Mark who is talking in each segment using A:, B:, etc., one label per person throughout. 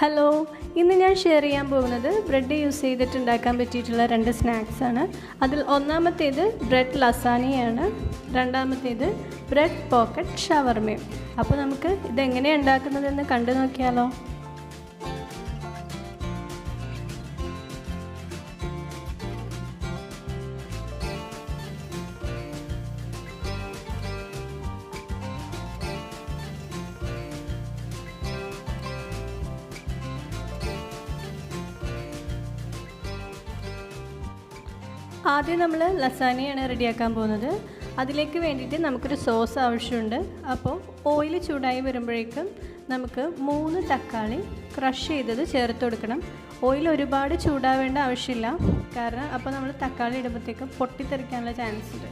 A: Hello, ഇന്ന് ഞാൻ share ചെയ്യാൻ പോകുന്നത് ബ്രെഡ് യൂസ് ചെയ്തിട്ടുണ്ടാക്കാൻ പറ്റിയിട്ടുള്ള 2 സ്നാക്സാണ്. അതിൽ ഒന്നാമത്തേത് ബ്രെഡ് ലസാനിയാണ്, രണ്ടാമത്തേത് ബ്രെഡ് പോക്കറ്റ് ഷവർമയും. അപ്പോൾ നമുക്ക് ഇതെങ്ങനെയാണ് ഉണ്ടാക്കുന്നതെന്ന് കണ്ടു നോക്കിയാലോ. ആദ്യം നമ്മൾ ലസാനിയാണ് റെഡിയാക്കാൻ പോകുന്നത്. അതിലേക്ക് വേണ്ടിയിട്ട് നമുക്കൊരു സോസ് ആവശ്യമുണ്ട്. അപ്പോൾ ഓയിൽ ചൂടായി വരുമ്പോഴേക്കും നമുക്ക് 3 തക്കാളി ക്രഷ് ചെയ്തത് ചേർത്ത് കൊടുക്കണം. ഓയിൽ ഒരുപാട് ചൂടാവേണ്ട ആവശ്യമില്ല, കാരണം അപ്പോൾ നമ്മൾ തക്കാളി ഇടുമ്പോഴത്തേക്കും പൊട്ടിത്തെറിക്കാനുള്ള ചാൻസ് ഉണ്ട്.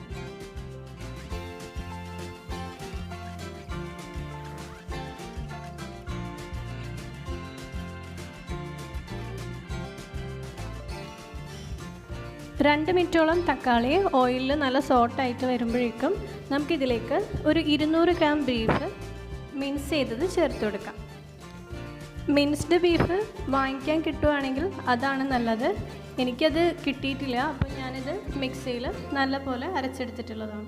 A: രണ്ട് മിനിറ്റോളം തക്കാളി ഓയിലിൽ നല്ല സോട്ടായിട്ട് വരുമ്പോഴേക്കും നമുക്കിതിലേക്ക് ഒരു 200 ഗ്രാം ബീഫ് മിൻസ് ചെയ്തത് ചേർത്ത് കൊടുക്കാം. മിൻസ്ഡ് ബീഫ് വാങ്ങിക്കാൻ കിട്ടുവാണെങ്കിൽ അതാണ് നല്ലത്. എനിക്കത് കിട്ടിയിട്ടില്ല, അപ്പോൾ ഞാനിത് മിക്സിയിൽ നല്ലപോലെ അരച്ചെടുത്തിട്ടുള്ളതാണ്.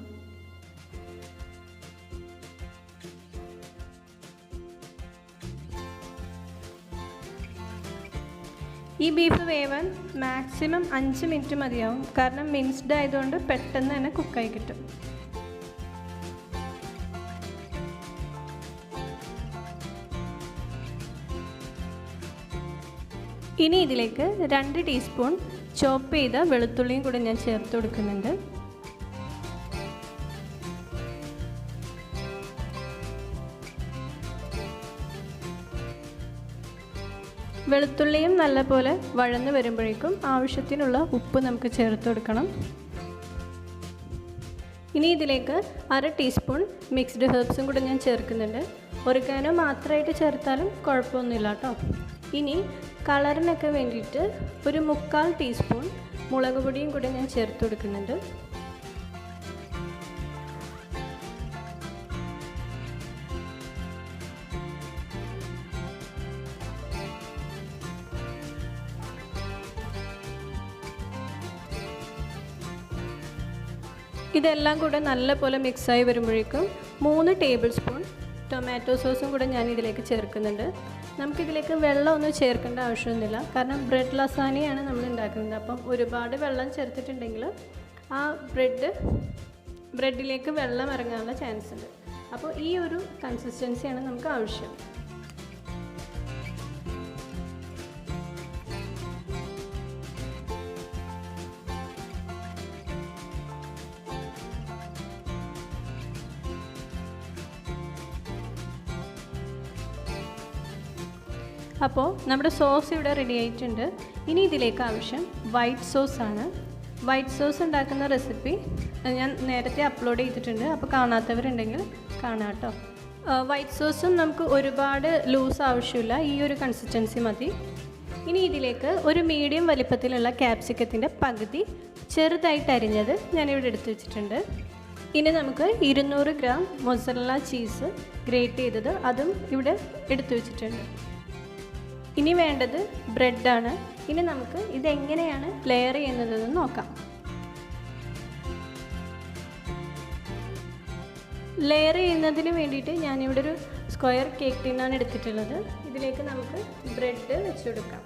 A: ഈ ബീഫ് വേവാൻ മാക്സിമം 5 മിനിറ്റ് മതിയാവും, കാരണം മിൻസ്ഡ് ആയതുകൊണ്ട് പെട്ടെന്ന് തന്നെ കുക്കായി കിട്ടും. ഇനി ഇതിലേക്ക് 2 ടീസ്പൂൺ ചോപ്പ് ചെയ്ത വെളുത്തുള്ളിയും കൂടെ ഞാൻ ചേർത്ത് കൊടുക്കുന്നുണ്ട്. വെളുത്തുള്ളിയും നല്ലപോലെ വഴന്ന് വരുമ്പോഴേക്കും ആവശ്യത്തിനുള്ള ഉപ്പ് നമുക്ക് ചേർത്ത് കൊടുക്കണം. ഇനി ഇതിലേക്ക് 1/2 ടീസ്പൂൺ മിക്സ്ഡ് ഹെർബ്സും കൂടെ ഞാൻ ചേർക്കുന്നുണ്ട്. ഒറിഗാനോ മാത്രമായിട്ട് ചേർത്താലും കുഴപ്പമൊന്നുമില്ല കേട്ടോ. ഇനി കളറിനൊക്കെ വേണ്ടിയിട്ട് ഒരു 3/4 ടീസ്പൂൺ മുളക് പൊടിയും കൂടെ ഞാൻ ചേർത്ത് കൊടുക്കുന്നുണ്ട്. ഇതെല്ലാം കൂടെ നല്ലപോലെ മിക്സായി വരുമ്പോഴേക്കും 3 ടേബിൾ സ്പൂൺ ടൊമാറ്റോ സോസും കൂടെ ഞാൻ ഇതിലേക്ക് ചേർക്കുന്നുണ്ട്. നമുക്കിതിലേക്ക് വെള്ളം ഒന്നും ചേർക്കേണ്ട ആവശ്യമൊന്നുമില്ല, കാരണം ബ്രെഡ് ലസാനിയാണ് നമ്മൾ ഉണ്ടാക്കുന്നത്. അപ്പം ഒരുപാട് വെള്ളം ചേർത്തിട്ടുണ്ടെങ്കിൽ ആ ബ്രെഡിലേക്ക് വെള്ളം ഇറങ്ങാനുള്ള ചാൻസ് ഉണ്ട്. അപ്പോൾ ഈ ഒരു കൺസിസ്റ്റൻസിയാണ് നമുക്ക് ആവശ്യം. അപ്പോൾ നമ്മുടെ സോസ് ഇവിടെ റെഡി ആയിട്ടുണ്ട്. ഇനി ഇതിലേക്ക് ആവശ്യം വൈറ്റ് സോസാണ്. വൈറ്റ് സോസ് ഉണ്ടാക്കുന്ന റെസിപ്പി ഞാൻ നേരത്തെ അപ്ലോഡ് ചെയ്തിട്ടുണ്ട്, അപ്പോൾ കാണാത്തവരുണ്ടെങ്കിൽ കാണാം കേട്ടോ. വൈറ്റ് സോസും നമുക്ക് ഒരുപാട് ലൂസ് ആവശ്യമില്ല, ഈ ഒരു കൺസിസ്റ്റൻസി മതി. ഇനി ഇതിലേക്ക് ഒരു മീഡിയം വലിപ്പത്തിലുള്ള ക്യാപ്സിക്കത്തിൻ്റെ പകുതി ചെറുതായിട്ട് അരിഞ്ഞത് ഞാനിവിടെ എടുത്ത് വെച്ചിട്ടുണ്ട്. ഇനി നമുക്ക് 200 ഗ്രാം മൊസറല്ല ചീസ് ഗ്രേറ്റ് ചെയ്തത് അതും ഇവിടെ എടുത്തു വെച്ചിട്ടുണ്ട്. ഇനി വേണ്ടത് ബ്രെഡാണ്. ഇനി നമുക്ക് ഇതെങ്ങനെയാണ് ലെയർ ചെയ്യുന്നതെന്ന് നോക്കാം. ലെയർ ചെയ്യുന്നതിന് വേണ്ടിയിട്ട് ഞാനിവിടെ ഒരു സ്ക്വയർ കേക്ക് ടിന്നാണ് എടുത്തിട്ടുള്ളത്. ഇതിലേക്ക് നമുക്ക് ബ്രെഡ് വെച്ച് കൊടുക്കാം.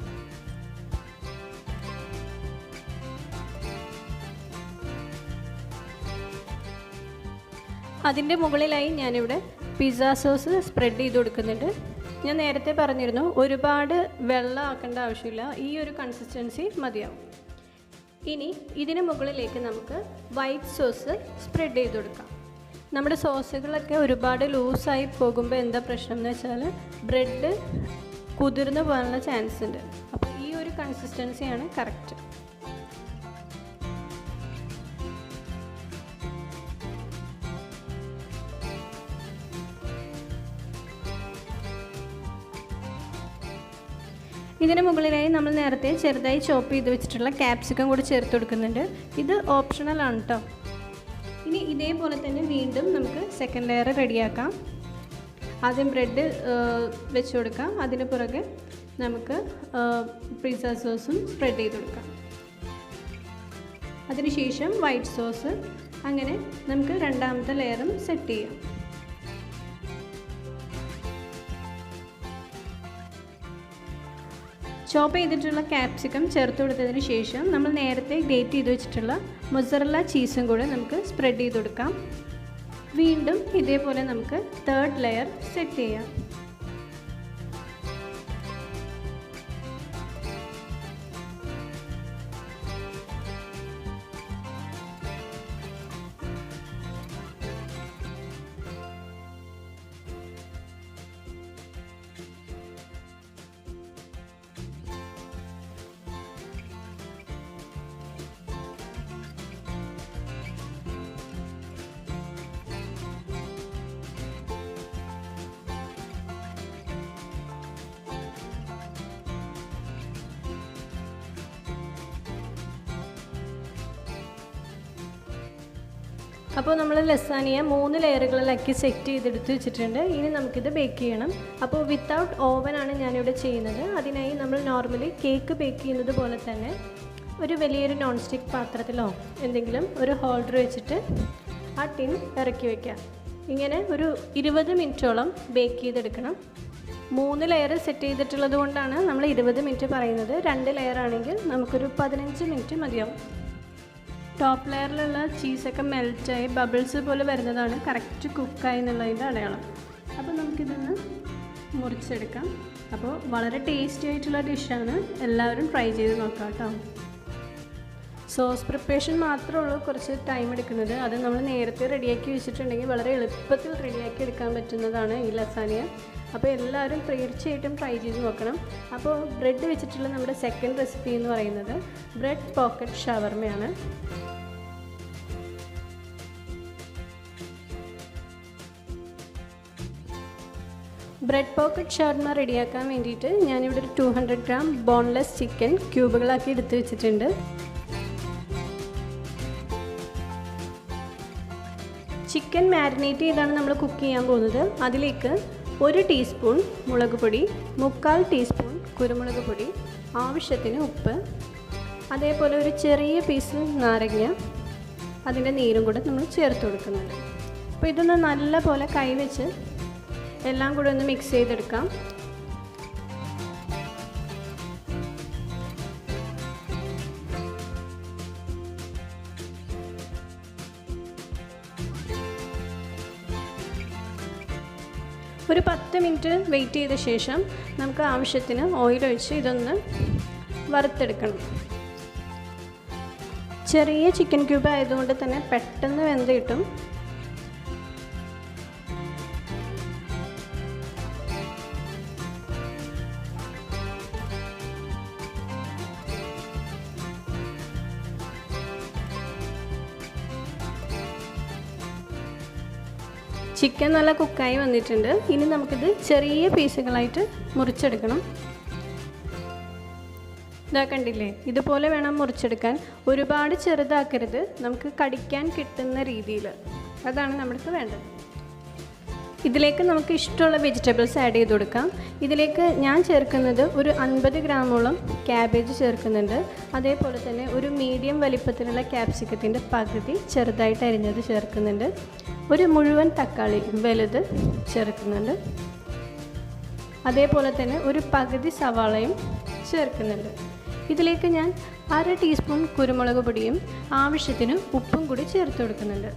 A: അതിൻ്റെ മുകളിലായി ഞാനിവിടെ പിസ്സ സോസ് സ്പ്രെഡ് ചെയ്ത് കൊടുക്കുന്നുണ്ട്. ഞാൻ നേരത്തെ പറഞ്ഞിരുന്നു, ഒരുപാട് വെള്ളം ആക്കേണ്ട ആവശ്യമില്ല, ഈ ഒരു കൺസിസ്റ്റൻസി മതിയാവും. ഇനി ഇതിന് മുകളിലേക്ക് നമുക്ക് വൈറ്റ് സോസ് സ്പ്രെഡ് ചെയ്ത് കൊടുക്കാം. നമ്മുടെ സോസുകളൊക്കെ ഒരുപാട് ലൂസായി പോകുമ്പോൾ എന്താ പ്രശ്നം എന്ന് വെച്ചാൽ ബ്രെഡ് കുതിർന്ന് പോകാനുള്ള ചാൻസ് ഉണ്ട്. അപ്പോൾ ഈ ഒരു കൺസിസ്റ്റൻസിയാണ് കറക്റ്റ്. ഇതിന് മുകളിലായി നമ്മൾ നേരത്തെ ചെറുതായി ചോപ്പ് ചെയ്ത് വെച്ചിട്ടുള്ള ക്യാപ്സിക്കം കൂടി ചേർത്ത് കൊടുക്കുന്നുണ്ട്. ഇത് ഓപ്ഷണലാണ് കേട്ടോ. ഇനി ഇതേപോലെ തന്നെ വീണ്ടും നമുക്ക് സെക്കൻഡ് ലെയർ റെഡിയാക്കാം. ആദ്യം ബ്രെഡ് വെച്ച് കൊടുക്കാം, അതിന് പുറകെ നമുക്ക് പിസ്സ സോസും സ്പ്രെഡ് ചെയ്ത് കൊടുക്കാം. അതിനുശേഷം വൈറ്റ് സോസ്, അങ്ങനെ നമുക്ക് രണ്ടാമത്തെ ലെയറും സെറ്റ് ചെയ്യാം. ചോപ്പ് ചെയ്തിട്ടുള്ള ക്യാപ്സിക്കം ചേർത്ത് കൊടുത്തതിന് ശേഷം നമ്മൾ നേരത്തെ ഗ്രേറ്റ് ചെയ്ത് വെച്ചിട്ടുള്ള മൊസറല്ല ചീസും കൂടെ നമുക്ക് സ്പ്രെഡ് ചെയ്ത് കൊടുക്കാം. വീണ്ടും ഇതേപോലെ നമുക്ക് തേർഡ് ലെയർ സെറ്റ് ചെയ്യാം. അപ്പോൾ നമ്മൾ ലസാനിയ 3 ലെയറുകളിലാക്കി സെറ്റ് ചെയ്തെടുത്ത് വെച്ചിട്ടുണ്ട്. ഇനി നമുക്കിത് ബേക്ക് ചെയ്യണം. അപ്പോൾ വിത്തൗട്ട് ഓവനാണ് ഞാനിവിടെ ചെയ്യുന്നത്. അതിനായി നമ്മൾ നോർമലി കേക്ക് ബേക്ക് ചെയ്യുന്നത് പോലെ തന്നെ ഒരു വലിയൊരു നോൺ സ്റ്റിക്ക് പാത്രത്തിലോ എന്തെങ്കിലും ഒരു ഹോൾഡർ വെച്ചിട്ട് ആ ടിൻ ഇറക്കി വയ്ക്കുക. ഇങ്ങനെ ഒരു 20 മിനിറ്റോളം ബേക്ക് ചെയ്തെടുക്കണം. 3 ലെയർ സെറ്റ് ചെയ്തിട്ടുള്ളത് കൊണ്ടാണ് നമ്മൾ 20 മിനിറ്റ് പറയുന്നത്. 2 ലെയർ ആണെങ്കിൽ നമുക്കൊരു 15 മിനിറ്റ് മതിയാവും. ടോപ്പ് ലെയറിലുള്ള ചീസൊക്കെ മെൽറ്റായി ബബിൾസ് പോലെ വരുന്നതാണ് കറക്റ്റ് കുക്കായി എന്നുള്ളതിൻ്റെ അടയാളം. അപ്പോൾ നമുക്കിതൊന്ന് മുറിച്ചെടുക്കാം. അപ്പോൾ വളരെ ടേസ്റ്റി ആയിട്ടുള്ള ഡിഷാണ്, എല്ലാവരും ട്രൈ ചെയ്ത് നോക്കാം കേട്ടോ. സോസ് പ്രിപ്പറേഷൻ മാത്രമേ ഉള്ളൂ കുറച്ച് ടൈം എടുക്കുന്നത്. അത് നമ്മൾ നേരത്തെ റെഡിയാക്കി വെച്ചിട്ടുണ്ടെങ്കിൽ വളരെ എളുപ്പത്തിൽ റെഡിയാക്കി എടുക്കാൻ പറ്റുന്നതാണ് ഈ ലസാനിയ. അപ്പോൾ എല്ലാവരും തീർച്ചയായിട്ടും ട്രൈ ചെയ്ത് നോക്കണം. അപ്പോൾ ബ്രെഡ് വെച്ചിട്ടുള്ള നമ്മുടെ സെക്കൻഡ് റെസിപ്പി എന്ന് പറയുന്നത് ബ്രെഡ് പോക്കറ്റ് ഷവർമയാണ്. ബ്രെഡ് പോക്കറ്റ് ഷവർമ റെഡിയാക്കാൻ വേണ്ടിയിട്ട് ഞാനിവിടെ ഒരു 200 ഗ്രാം ബോൺലെസ് ചിക്കൻ ക്യൂബുകളാക്കി എടുത്ത് വെച്ചിട്ടുണ്ട്. ചിക്കൻ മാരിനേറ്റ് ചെയ്താണ് നമ്മൾ കുക്ക് ചെയ്യാൻ പോകുന്നത്. അതിലേക്ക് 1 ടീസ്പൂൺ മുളക് പൊടി, 3/4 ടീസ്പൂൺ കുരുമുളക് പൊടി, ആവശ്യത്തിന് ഉപ്പ്, അതേപോലെ ഒരു ചെറിയ പീസ് നാരങ്ങ, അതിൻ്റെ നീരും കൂടെ നമ്മൾ ചേർത്ത് കൊടുക്കുന്നുണ്ട്. അപ്പോൾ ഇതൊന്ന് നല്ല പോലെ കൈവച്ച് എല്ലാം കൂടെ ഒന്ന് മിക്സ് ചെയ്തെടുക്കാം. ഒരു 10 മിനിറ്റ് വെയിറ്റ് ചെയ്ത ശേഷം നമുക്ക് ആവശ്യത്തിന് ഓയിൽ ഒഴിച്ച് ഇതൊന്ന് വറുത്തെടുക്കണം. ചെറിയ ചിക്കൻ ക്യൂബ് ആയതുകൊണ്ട് തന്നെ പെട്ടെന്ന് വെന്ത് കിട്ടും. ചിക്കൻ നല്ല കുക്കായി വന്നിട്ടുണ്ട്. ഇനി നമുക്കിത് ചെറിയ പീസുകളായിട്ട് മുറിച്ചെടുക്കണം. ഇതാ കണ്ടില്ലേ, ഇതുപോലെ വേണം മുറിച്ചെടുക്കാൻ. ഒരുപാട് ചെറുതാക്കരുത്, നമുക്ക് കടിക്കാൻ കിട്ടുന്ന രീതിയിൽ. അതാണ് നമ്മൾക്ക് വേണ്ടത്. ഇതിലേക്ക് നമുക്ക് ഇഷ്ടമുള്ള വെജിറ്റബിൾസ് ആഡ് ചെയ്ത് കൊടുക്കാം. ഇതിലേക്ക് ഞാൻ ചേർക്കുന്നത് ഒരു 50 ഗ്രാമോളം ക്യാബേജ് ചേർക്കുന്നുണ്ട്. അതേപോലെ തന്നെ ഒരു മീഡിയം വലിപ്പത്തിലുള്ള ക്യാപ്സിക്കത്തിൻ്റെ പകുതി ചെറുതായിട്ട് അരിഞ്ഞത് ചേർക്കുന്നുണ്ട്. ഒരു മുഴുവൻ തക്കാളി വലുത് ചേർക്കുന്നുണ്ട്. അതേപോലെ തന്നെ ഒരു പകുതി സവാളയും ചേർക്കുന്നുണ്ട്. ഇതിലേക്ക് ഞാൻ 1/2 ടീസ്പൂൺ കുരുമുളക് പൊടിയും ആവശ്യത്തിന് ഉപ്പും കൂടി ചേർത്ത് കൊടുക്കുന്നുണ്ട്.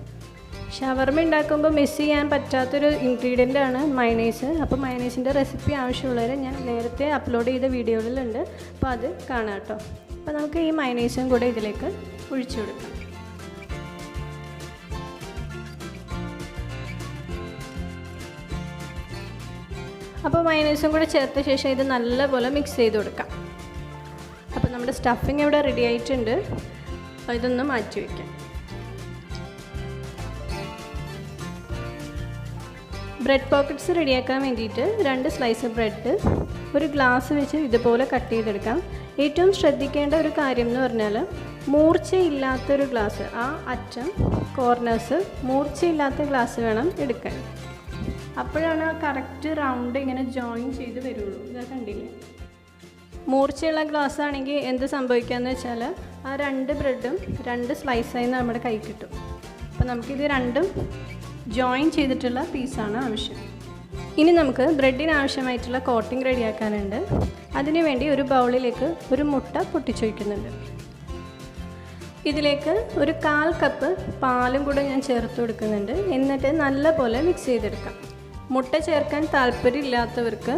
A: ഷവർമ ഉണ്ടാക്കുമ്പോൾ മിസ് ചെയ്യാൻ പറ്റാത്തൊരു ഇൻഗ്രീഡിയൻ്റ് ആണ് മയണൈസ്. അപ്പോൾ മയണൈസിൻ്റെ റെസിപ്പി ആവശ്യമുള്ളവർ ഞാൻ നേരത്തെ അപ്ലോഡ് ചെയ്ത വീഡിയോയിലുണ്ട്. അപ്പോൾ അത് കാണാം കേട്ടോ. അപ്പോൾ നമുക്ക് ഈ മയണൈസും കൂടെ ഇതിലേക്ക് ഒഴിച്ചു കൊടുക്കാം. അപ്പോൾ മയണൈസും കൂടെ ചേർത്ത ശേഷം ഇത് നല്ലപോലെ മിക്സ് ചെയ്ത് കൊടുക്കാം. അപ്പോൾ നമ്മുടെ സ്റ്റഫിങ് ഇവിടെ റെഡി ആയിട്ടുണ്ട്. ഇതൊന്ന് മാറ്റി വയ്ക്കാം. ബ്രെഡ് പോക്കറ്റ്സ് റെഡിയാക്കാൻ വേണ്ടിയിട്ട് 2 സ്ലൈസ് ബ്രെഡ് ഒരു ഗ്ലാസ് വെച്ച് ഇതുപോലെ കട്ട് ചെയ്തെടുക്കാം. ഏറ്റവും ശ്രദ്ധിക്കേണ്ട ഒരു കാര്യം എന്ന് പറഞ്ഞാൽ മൂർച്ചയില്ലാത്തൊരു ഗ്ലാസ്, ആ അറ്റം കോർണേഴ്സ് മൂർച്ചയില്ലാത്ത ഗ്ലാസ് വേണം എടുക്കാൻ. അപ്പോഴാണ് ആ കറക്റ്റ് റൗണ്ട് ഇങ്ങനെ ജോയിൻ ചെയ്ത് വരുള്ളൂ. ഇതാ കണ്ടില്ലേ. മൂർച്ചയുള്ള ഗ്ലാസ് ആണെങ്കിൽ എന്ത് സംഭവിക്കാമെന്ന് വെച്ചാൽ ആ 2 ബ്രെഡും 2 സ്ലൈസായി നമ്മുടെ കൈ കിട്ടും. അപ്പോൾ നമുക്കിത് രണ്ടും ജോയിൻ ചെയ്തിട്ടുള്ള പീസാണ് ആവശ്യം. ഇനി നമുക്ക് ബ്രെഡിന് ആവശ്യമായിട്ടുള്ള കോട്ടിംഗ് റെഡിയാക്കാനുണ്ട്. അതിനുവേണ്ടി ഒരു ബൗളിലേക്ക് ഒരു മുട്ട പൊട്ടിച്ചൊഴിക്കുന്നുണ്ട്. ഇതിലേക്ക് ഒരു 1/4 കപ്പ് പാലും കൂടെ ഞാൻ ചേർത്ത് കൊടുക്കുന്നുണ്ട്. എന്നിട്ട് നല്ലപോലെ മിക്സ് ചെയ്തെടുക്കാം. മുട്ട ചേർക്കാൻ താല്പര്യമില്ലാത്തവർക്ക്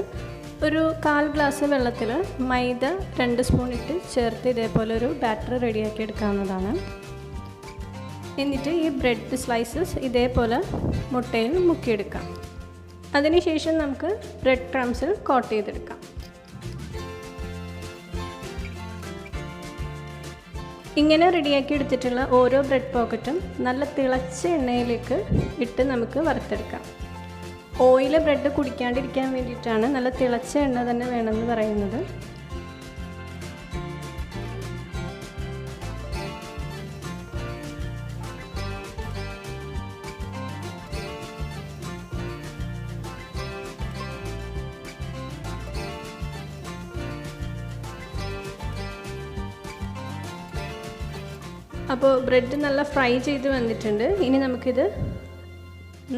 A: ഒരു 1/4 ഗ്ലാസ് വെള്ളത്തിൽ മൈദ 2 സ്പൂൺ ഇട്ട് ചേർത്ത് ഇതേപോലെ ഒരു ബാറ്റർ റെഡിയാക്കി എടുക്കാവുന്നതാണ്. എന്നിട്ട് ഈ ബ്രെഡ് സ്ലൈസസ് ഇതേപോലെ മുട്ടയിൽ മുക്കിയെടുക്കാം. അതിനുശേഷം നമുക്ക് ബ്രെഡ് ക്രംസിൽ കോട്ട് ചെയ്തെടുക്കാം. ഇങ്ങനെ റെഡിയാക്കി എടുത്തിട്ടുള്ള ഓരോ ബ്രെഡ് പോക്കറ്റും നല്ല തിളച്ച എണ്ണയിലേക്ക് ഇട്ട് നമുക്ക് വറുത്തെടുക്കാം. ഓയിൽ ബ്രെഡ് കുടിക്കാണ്ടിരിക്കാൻ വേണ്ടിയിട്ടാണ് നല്ല തിളച്ച എണ്ണ തന്നെ വേണമെന്ന് പറയുന്നത്. അപ്പോൾ ബ്രെഡ് നല്ല ഫ്രൈ ചെയ്ത് വന്നിട്ടുണ്ട്. ഇനി നമുക്കിത്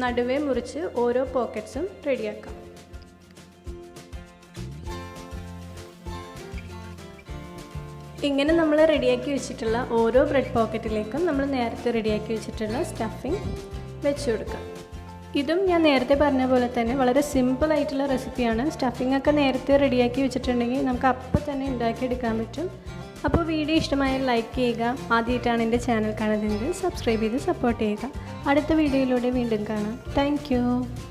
A: നടുവേ മുറിച്ച് ഓരോ പോക്കറ്റ്സും റെഡിയാക്കാം. ഇങ്ങനെ നമ്മൾ റെഡിയാക്കി വെച്ചിട്ടുള്ള ഓരോ ബ്രെഡ് പോക്കറ്റിലേക്കും നമ്മൾ നേരത്തെ റെഡിയാക്കി വെച്ചിട്ടുള്ള സ്റ്റഫിങ് വെച്ച് കൊടുക്കാം. ഇതും ഞാൻ നേരത്തെ പറഞ്ഞ പോലെ തന്നെ വളരെ സിമ്പിളായിട്ടുള്ള റെസിപ്പിയാണ്. സ്റ്റഫിംഗ് ഒക്കെ നേരത്തെ റെഡിയാക്കി വെച്ചിട്ടുണ്ടെങ്കിൽ നമുക്ക് അപ്പം തന്നെ ഉണ്ടാക്കിയെടുക്കാൻ പറ്റും. അപ്പോൾ വീഡിയോ ഇഷ്ടമായാൽ ലൈക്ക് ചെയ്യുക. ആദ്യമായിട്ടാണ് എൻ്റെ ചാനൽ കാണുന്നതെങ്കിൽ സബ്സ്ക്രൈബ് ചെയ്ത് സപ്പോർട്ട് ചെയ്യുക. അടുത്ത വീഡിയോയിലൂടെ വീണ്ടും കാണാം. താങ്ക്